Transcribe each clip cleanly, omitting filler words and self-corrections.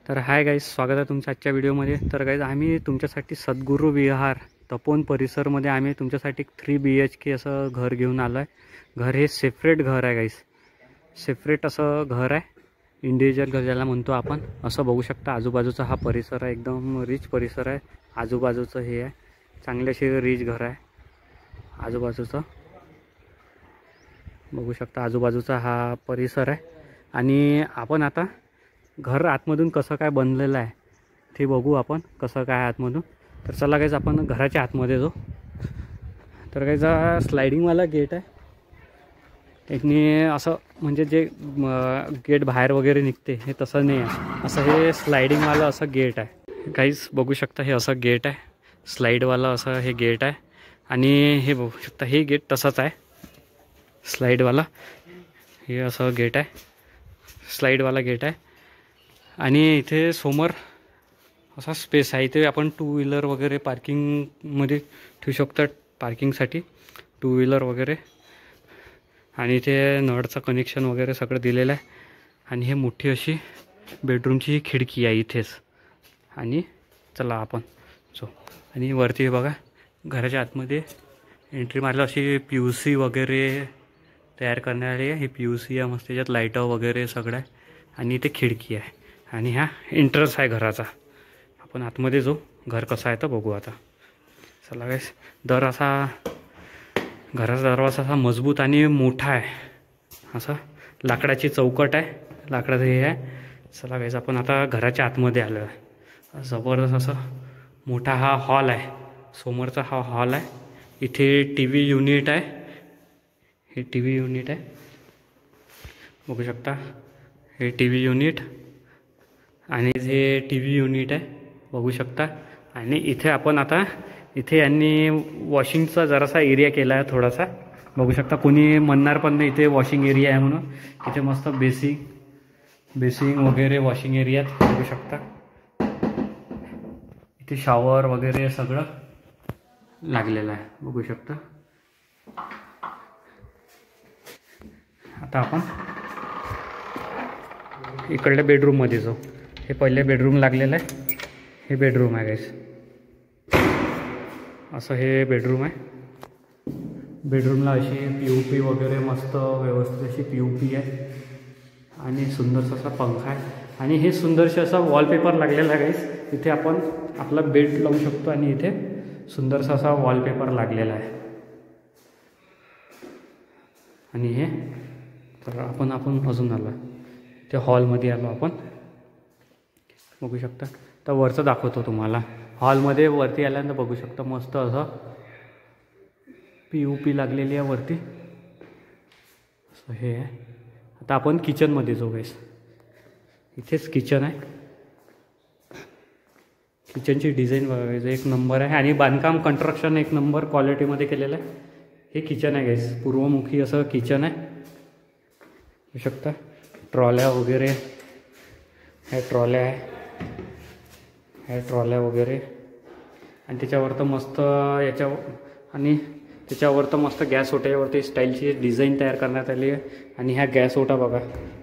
तर hi guys, स्वागत आहे तुमच्या आजच्या व्हिडिओमध्ये। तर गाईज आम्ही तुमच्यासाठी सद्गुरू विहार तपोवन परिसरमध्ये आम्ही तुमच्यासाठी 3 BHK असं घर घेऊन आलो आहे। घर हे सेपरेट घर आहे गाईज, सेपरेट असं घर आहे, इंडिव्हिज्युअल घर ज्याला म्हणतो आपण। असं बघू शकता आजूबाजूचा हा परिसर आहे, एकदम रिच परिसर आहे। आजूबाजूचं हे आहे, चांगले असे रिच घर आहे आजूबाजूचं, बघू शकता आजूबाजूचा हा परिसर आहे। आणि आपण आता घर आतमधून कसं काय बनलेलं आहे ते बघू आपण, कसं काय आतमधून। तर चला गाईज आपण घराच्या आतमध्ये जाऊ। तर गाईज हा स्लायडिंगवाला गेट आहे, एकनी असं म्हणजे जे गेट बाहेर वगैरे निघते हे तसं नाही आहे, असं हे स्लायडिंगवालं असं गेट आहे गाईज। बघू शकता हे असं गेट आहे, स्लाईडवालं असं हे गेट आहे। आणि हे बघू शकता हे गेट तसंच आहे स्लाईडवाला, हे असं गेट आहे, स्लाईडवाला गेट आहे। आणि इथे समोर असा स्पेस आहे, इथे आपण 2 व्हीलर वगैरे पार्किंगमध्ये ठेवू शकतात, पार्किंगसाठी 2 व्हीलर वगैरे। आणि इथे नळचं कनेक्शन वगैरे सगळं दिलेलं आहे। आणि हे मोठी अशी बेडरूमची खिडकी आहे इथेच। आणि चला आपण आणि वरती बघा घराच्या आतमध्ये एंट्री मारलं अशी PUC वगैरे तयार करण्यात आली आहे। ही PUC आहे मस्त, त्याच्यात लाईट वगैरे सगळं आहे। आणि इथे खिडकी आहे आणि हा एंट्रन्स आहे घराचा। आपण आतमध्ये जाऊ, घर कसं आहे तर बघू आता, चला गाईस। घराचा दरवाजा असा मजबूत आणि मोठा आहे, असं लाकडाची चौकट आहे, लाकडाचं हे आहे। चला गाईस आपण आता घराच्या आतमध्ये आलो आहे। जबरदस्त असं मोठा हा हॉल आहे, समोरचा हा हॉल आहे। इथे TV युनिट आहे, हे TV युनिट आहे, बघू शकता हे TV युनिट। आणि हे TV युनिट आहे, बघू शकता। आणि इथे आपण आता इथे यांनी वॉशिंगचा जरासा एरिया केला आहे थोडासा, बघू शकता। कोणी म्हणणार पण नाही इथे वॉशिंग एरिया आहे म्हणून। इथे मस्त बेसिंग वगैरे वॉशिंग एरियात बघू शकता। इथे शॉवर वगैरे सगळं लागलेलं आहे, बघू शकता। आता आपण इकडल्या बेडरूममध्ये जाऊ। हे पहिले बेडरूम लागलेलं आहे, हे बेडरूम आहे गाईस, असं हे बेडरूम आहे। बेडरूमला अशी POP वगैरे मस्त व्यवस्थित अशी POP आहे। आणि सुंदरसा असा पंखा आहे। आणि हे सुंदरसे असा वॉलपेपर लागलेला आहे गाईस, इथे आपण आपला बेड लावू शकतो। आणि इथे सुंदरसा असा वॉलपेपर लागलेला आहे। आणि हे तर आपण अजून आलो त्या हॉलमध्ये आलो आपण, बघू शकता। तर वरचं दाखवतो तुम्हाला, हॉलमध्ये वरती आल्यानंतर बघू शकता मस्त असं POP लागलेली आहे वरती, असं हे आहे। आता आपण किचनमध्ये जाऊ गाईस, इथेच किचन आहे। किचनची डिझाईन बघायचं एक नंबर आहे, आणि बांधकाम कन्स्ट्रक्शन एक नंबर क्वालिटीमध्ये केलेलं आहे। हे किचन आहे गाईस, पूर्वमुखी असं किचन आहे, बघू शकता। ट्रॉल्या वगैरे, ह्या ट्रॉल्या आहे, ह्या ट्रॉल्या वगैरे। आणि त्याच्यावर तर मस्त त्याच्यावर तर मस्त गॅस ओट्यावरती स्टाईलची डिझाईन तयार करण्यात आली आहे। आणि ह्या गॅस ओटा बघा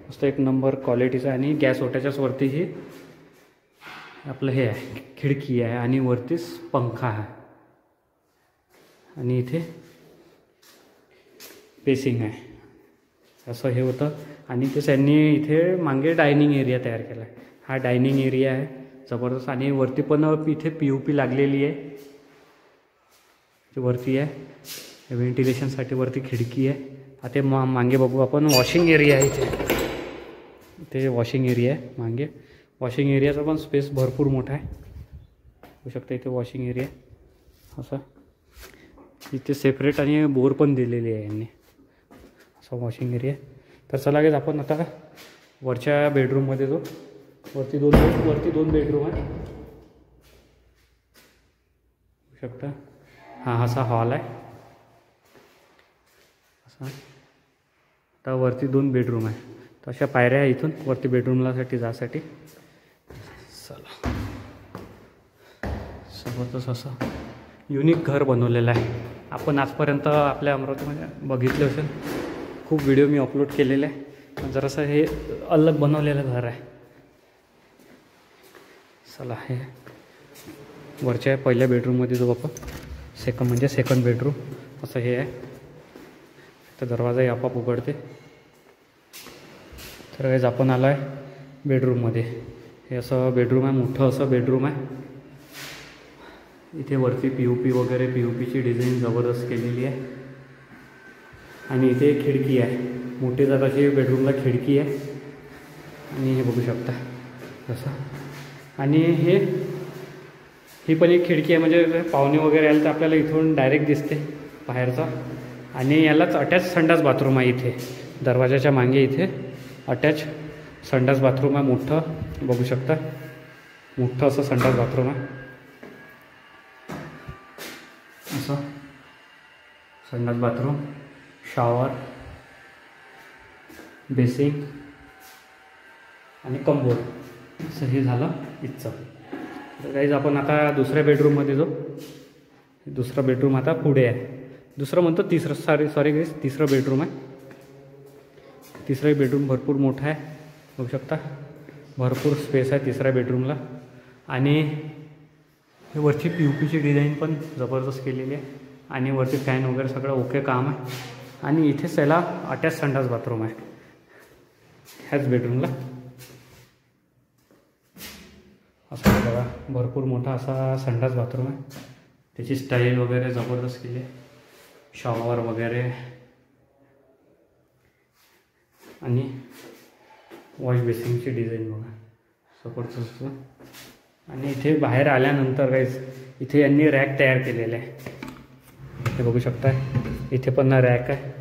मस्त एक नंबर क्वालिटीचा। आणि गॅस ओट्याच्याच वरती ही आपलं हे आहे, खिडकी आहे, आणि वरतीच पंखा आहे। आणि इथे बेसिंग आहे, असं हे होतं। आणि ते त्यांनी इथे मागे डायनिंग एरिया तयार केला आहे, हा डायनिंग एरिया आहे जबरदस्त। आणि वरती पण इथे POP लागलेली आहे, वरती आहे व्हेंटिलेशनसाठी, वरती खिडकी आहे। आता मागे बघू आपण वॉशिंग एरिया आहे, इथे वॉशिंग एरिया आहे मागे। वॉशिंग एरियाचा पण स्पेस भरपूर मोठा आहे, बघू शकता। इथे वॉशिंग एरिया असं, इथे सेपरेट आणि बोर पण दिलेली आहे यांनी, असं वॉशिंग एरिया। तर चला गाईस आपण आता वरच्या बेडरूममध्ये जाऊ। वरती दोन बेडरूम आहे, बघू शकता। हा असा हॉल आहे असा। आता वरती 2 बेडरूम आहे, तर अशा पायऱ्या आहे इथून वरती बेडरूमलासाठी जासाठी। चला, सोबतच असं युनिक घर बनवलेलं आहे। आपण आजपर्यंत आपल्या अमरावतीमध्ये बघितले असेल, खूप व्हिडिओ मी अपलोड केलेले आहे, जरासं हे अलग बनवलेलं घर आहे। चला हे वरच्या पहिल्या बेडरूममध्ये जाऊ आपण. सेकंड बेडरूम असं हे आहे. तर दरवाजाही आपोआप उघडते. तर गाईज आपण आलो आहे बेडरूममध्ये. हे असं बेडरूम आहे, मोठं असं बेडरूम आहे. इथे वरती POP वगैरे, POPची डिझाईन जबरदस्त केलेली आहे. आणि इथे खिडकी आहे, मोठी जात अशी बेडरूमला खिडकी आहे. आणि हे बघू शकता असं. आणि ही पण एक खिडकी आहे, म्हणजे पाहुणे वगैरे आले तर आपल्याला इथून डायरेक्ट दिसते बाहेरचा. आणि यालाच अटॅच संडास बाथरूम आहे. इथे दरवाजाच्या मागे इथे अटॅच संडास बाथरूम आहे, मोठं बघू शकता. मोठं असं संडास बाथरूम आहे. असं संडास बाथरूम, शॉवर, बेसिंग आणि कंबोर्ड. असं हे झालं इथचं. तर गाईज आपण आता दुसऱ्या बेडरूममध्ये जाऊ. दुसरा बेडरूम आता पुढे आहे. दुसरं म्हणतो तिसरं, सॉरी गाईज, तिसरं बेडरूम आहे. तिसरंही बेडरूम भरपूर मोठं आहे, बघू शकता. भरपूर स्पेस आहे तिसऱ्या बेडरूमला. आणि हे वरची POPची डिझाईन पण जबरदस्त केलेली आहे. आणि वरती फॅन वगैरे सगळं ओके काम आहे. आणि इथेच त्याला अटॅच संडास बाथरूम आहे ह्याच बेडरूमला. असं बघा, भरपूर मोठा असा संडास बाथरूम आहे. त्याची स्टाईल वगैरे जबरदस्त केली आहे. शॉवर वगैरे आणि वॉश बेसिंगची डिझाईन बघा जबरदस्त. आणि इथे बाहेर आल्यानंतर गाईज इथे यांनी रॅक तयार केलेले आहे, हे बघू शकता. इथे पण रॅक आहे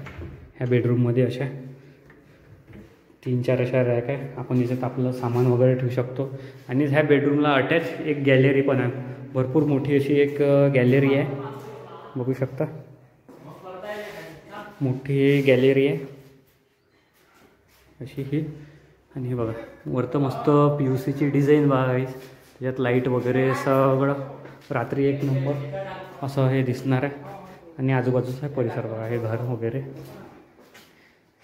ह्या बेडरूममध्ये. अशा 3-4 अशा रॅक आहे. आपण इथे आपलं सामान वगैरे ठेवू शकतो. आणि ह्या बेडरूमला अटॅच एक गॅलरी पण आहे, भरपूर मोठी अशी एक गॅलरी आहे, बघू शकता. मोठी गॅलरी आहे अशी ही. आणि हे बघा वरतं मस्त POCची डिझाईन बघा गाईज. त्याच्यात लाईट वगैरे सगळं रात्री एक नंबर असं हे दिसणार आहे. आणि आजूबाजूचा परिसर बघा, हे घर वगैरे.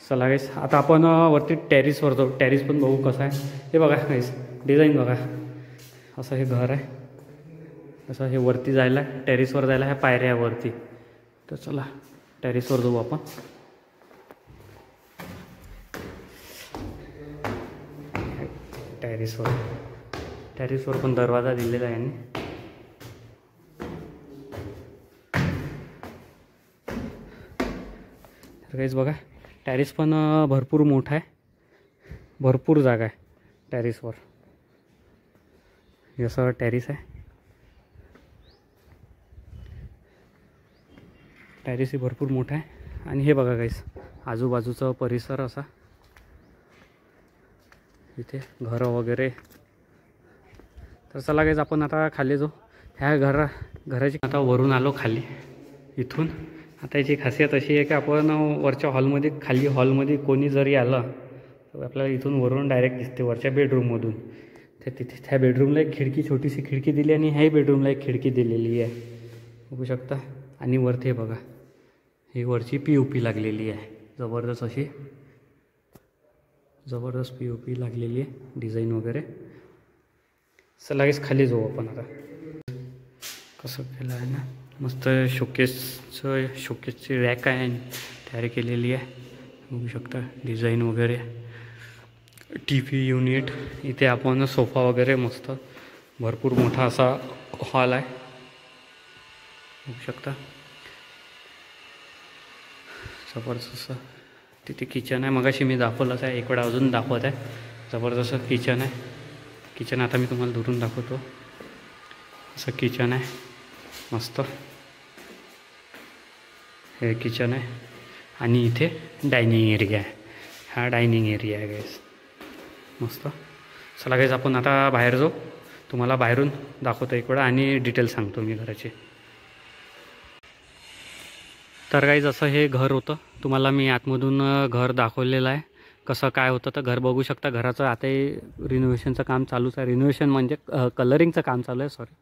चला गाईज आता आपण वरती टेरिसवर जाऊ. टेरिस पण बघू कसं आहे. हे बघा गाईज डिझाईन बघा. असं हे घर आहे. असं हे वरती जायला, टेरिसवर जायला ह्या पायऱ्या वरती. तर चला टेरिसवर जाऊ आपण. टेरिसवर पण दरवाजा दिलेला आहे यांनी. तर काहीच बघा टेरिस पण भरपूर मोठा आहे, भरपूर जागा आहे टेरिसवर. हे असं टेरिस आहे. टेरिस ही भरपूर मोठा आहे. आणि हे बघा गाईस आजूबाजूचा परिसर असा. इथे घरं वगैरे. तर चला गाईज आपण आता खाली जाऊ. ह्या घराची आता वरून आलो खाली इथून. आता याची खासियत अशी आहे की आपण वरच्या हॉलमध्ये, खाली हॉलमध्ये कोणी जरी आलं तर आपल्याला इथून वरून डायरेक्ट दिसते वरच्या बेडरूममधून. तर तिथे त्या बेडरूमला एक खिडकी, छोटीशी खिडकी दिली. आणि ह्याही बेडरूमला एक खिडकी दिलेली आहे, बघू शकता. आणि वरती बघा ही वरची POP लागलेली आहे, जबरदस्त अशी जबरदस्त POP लागलेली आहे, डिझाईन वगैरे. चला लगेच खाली जाऊ आपण आता. कसं केलं आहे ना, मस्त शोकेसची रॅक आहे तयार केलेली आहे, बघू शकता. डिझाईन वगैरे, TV युनिट. इथे आपण सोफा वगैरे मस्त भरपूर मोठा असा हॉल आहे, बघू शकता. जबरदस्त. तिथे किचन आहे, मगाशी मी दाखवलंच आहे, एक वेळा अजून दाखवत आहे. जबरदस्त किचन आहे. किचन आता मी तुम्हाला दुरून दाखवतो. असं किचन आहे मस्त, हे किचन आहे. आणि इथे डायनिंग एरिया आहे, हा डायनिंग एरिया आहे गाईस, मस्त. चला गाईस आपण आता बाहेर जाऊ, तुम्हाला बाहेरून दाखवतो एक वेळा आणि डिटेल सांगतो मी घराचे. तर गाईज असं हे घर होतं, तुम्हाला मी आतमधून घर दाखवलेलं आहे कसं काय होतं. तर घर बघू शकता. घराचं आता रिनोव्हेशनचं काम चालूच आहे. रिनोव्हेशन म्हणजे कलरिंगचं काम चालू आहे, सॉरी.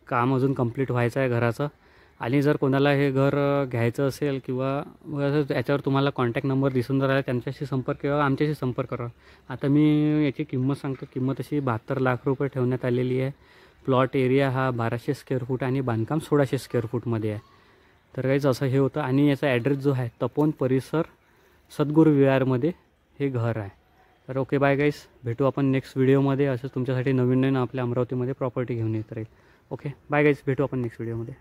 काम अजून कंप्लीट व्हायचं आहे घराचं. आणि जर कोणाला हे घर घ्यायचं असेल किंवा याच्यावर तुम्हाला कॉन्टॅक्ट नंबर दिसून जर आला त्यांच्याशी संपर्क किंवा आमच्याशी संपर्क करा. आता मी याची किंमत सांगतो. किंमत अशी 72 लाख रुपये ठेवण्यात आलेली आहे. प्लॉट एरिया हा 1200 स्क्वेअर फूट आणि बांधकाम 1600 स्क्वेअर फूटमध्ये आहे. तर काहीच असं हे होतं. आणि याचा ॲड्रेस जो आहे तपोवन परिसर सद्गुरू विहारमध्ये हे घर आहे. तर ओके बाय गाईस, भेटू आपण नेक्स्ट व्हिडिओमध्ये. असं तुमच्यासाठी नवीन नवीन आपल्या अमरावतीमध्ये प्रॉपर्टी घेऊन येत राहील. ओके बाय गाईस, भेटू आपण नेक्स्ट व्हिडिओमध्ये.